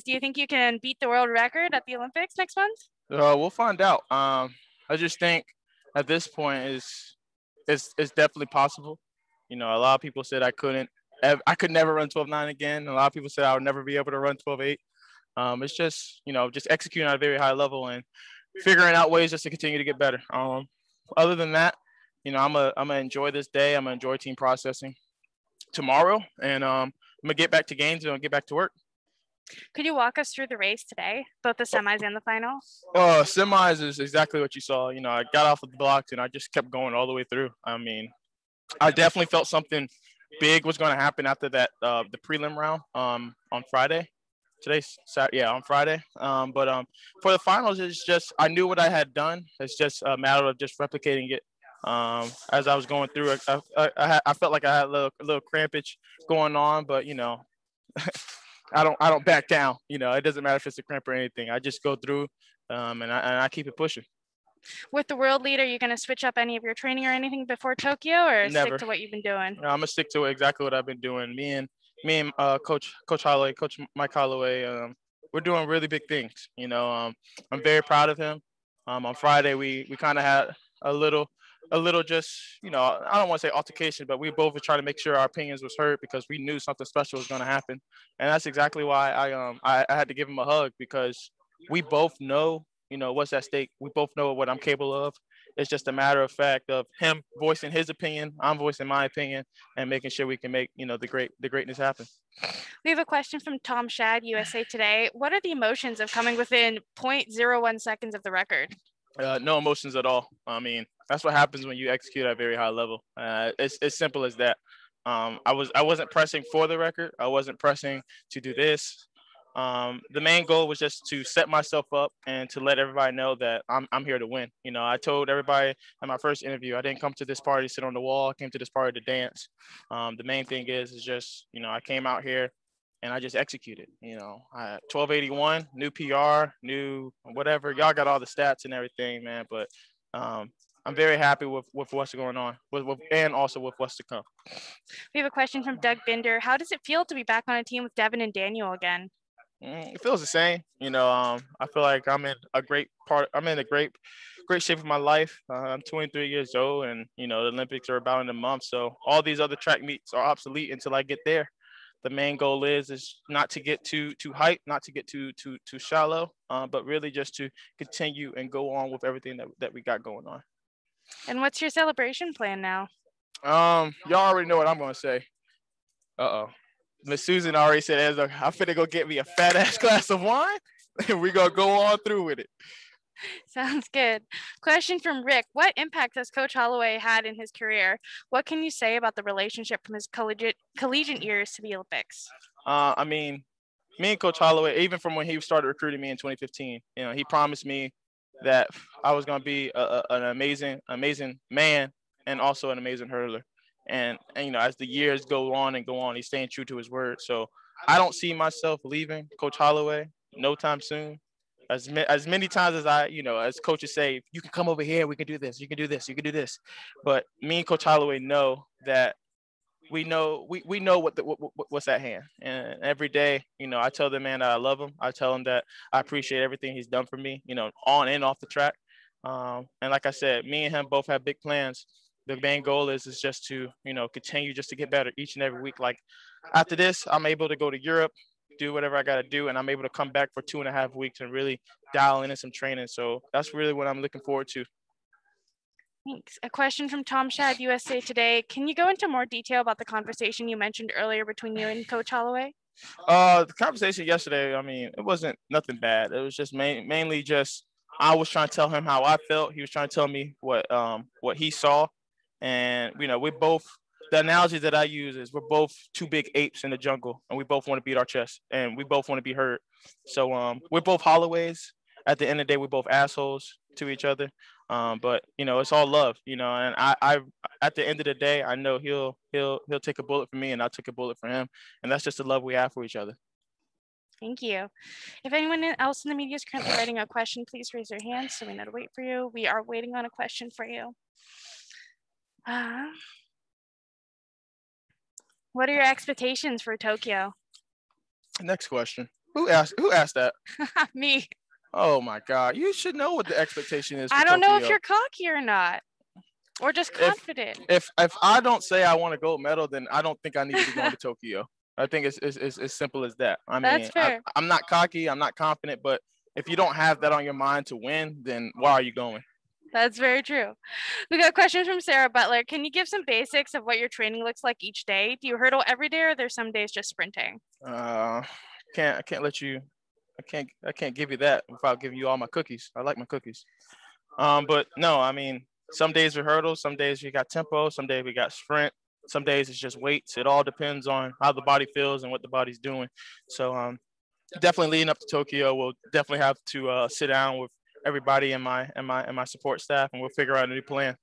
Do you think you can beat the world record at the Olympics next month? We'll find out. I just think at this point it's definitely possible. You know, a lot of people said I couldn't. I could never run 12.9 again. A lot of people said I would never be able to run 12.8. It's just, you know, just executing at a very high level and figuring out ways just to continue to get better. Other than that, you know, I'm gonna enjoy this day. I'm gonna enjoy team processing tomorrow, and I'm gonna get back to games and get back to work. Could you walk us through the race today, both the semis and the final? Semis is exactly what you saw. You know, I got off of the blocks and I just kept going all the way through. I mean, I definitely felt something big was going to happen after that, the prelim round on Friday. Today's Saturday, yeah, on Friday. But for the finals, it's just I knew what I had done. It's just a matter of just replicating it. As I was going through it, I felt like I had a little crampage going on, but you know, I don't back down. You know, it doesn't matter if it's a cramp or anything. I just go through, and I keep it pushing. With the world lead, are you going to switch up any of your training or anything before Tokyo, or Never. stick to what you've been doing? No, I'm gonna stick to exactly what I've been doing. Me and Coach Holloway, Coach Mike Holloway, we're doing really big things. You know, I'm very proud of him. On Friday, we kind of had a little just, you know, I don't want to say altercation, but we both were trying to make sure our opinions was heard because we knew something special was going to happen, and that's exactly why I had to give him a hug because we both know, you know, what's at stake. We both know what I'm capable of. It's just a matter of fact of him voicing his opinion, I'm voicing my opinion, and making sure we can make, you know, the greatness happen. We have a question from Tom Shad, USA Today. What are the emotions of coming within 0.01 seconds of the record? No emotions at all. I mean, that's what happens when you execute at a very high level. It's as simple as that. I wasn't pressing for the record. I wasn't pressing to do this. The main goal was just to set myself up and to let everybody know that I'm here to win. You know, I told everybody in my first interview, I didn't come to this party to sit on the wall. I came to this party to dance. The main thing is just, you know, I came out here and I just executed. You know, I had 1281, new PR, new whatever. Y'all got all the stats and everything, man. But I'm very happy with what's going on and also with what's to come. We have a question from Doug Binder. How does it feel to be back on a team with Devin and Daniel again? It feels the same. You know, I feel like I'm in a great shape of my life. I'm 23 years old, and you know the Olympics are about in a month, so all these other track meets are obsolete until I get there. The main goal is not to get too hype, not to get too shallow, but really just to continue and go on with everything that we got going on. And what's your celebration plan now? Y'all already know what I'm gonna say. Miss Susan already said, I'm finna go get me a fat ass glass of wine, and we're gonna go on through with it. Sounds good. Question from Rick. What impact has Coach Holloway had in his career? What can you say about the relationship from his collegiate years to the Olympics? I mean, me and Coach Holloway, even from when he started recruiting me in 2015, you know, he promised me that I was gonna be an amazing man and also an amazing hurdler. And you know, as the years go on, he's staying true to his word. So I don't see myself leaving Coach Holloway no time soon. As many times as as coaches say, you can come over here, we can do this, you can do this, you can do this. But me and Coach Holloway know that we know what's at hand. And every day, you know, I tell the man that I love him. I tell him that I appreciate everything he's done for me, you know, on and off the track. And like I said, me and him both have big plans. The main goal is just to, you know, continue just to get better each and every week. Like after this, I'm able to go to Europe, do whatever I got to do, and I'm able to come back for 2.5 weeks and really dial in some training. So that's really what I'm looking forward to. Thanks. A question from Tom Shad, USA Today. Can you go into more detail about the conversation you mentioned earlier between you and Coach Holloway? The conversation yesterday, I mean, it wasn't nothing bad. It was just mainly just I was trying to tell him how I felt. He was trying to tell me what he saw. And, you know, the analogy that I use is we're both two big apes in the jungle, and we both want to beat our chest, and we both want to be heard. So we're both Holloways. At the end of the day, we're both assholes to each other. But you know, it's all love, you know. And I at the end of the day, I know he'll take a bullet for me, and I'll take a bullet for him, and that's just the love we have for each other. Thank you. If anyone else in the media is currently writing a question, please raise your hand so we know to wait for you. We are waiting on a question for you. What are your expectations for Tokyo? Next question. Who asked that? Me. Oh my God! You should know what the expectation is for I don't know if Tokyo. you're cocky or not, or just confident. If I don't say I want a gold medal, then I don't think I need to be going to Tokyo. I think it's as simple as that. I That's mean, fair. I'm not cocky, I'm not confident, but if you don't have that on your mind to win, then why are you going? That's very true. We got questions from Sarah Butler. Can you give some basics of what your training looks like each day? Do you hurdle every day, or there's some days just sprinting? I can't let you. I can't give you that without giving you all my cookies. I like my cookies. But no, I mean, some days we hurdle, some days we got tempo, some days we got sprint, some days it's just weights. It all depends on how the body feels and what the body's doing. So definitely leading up to Tokyo, we'll definitely have to sit down with everybody in my support staff, and we'll figure out a new plan.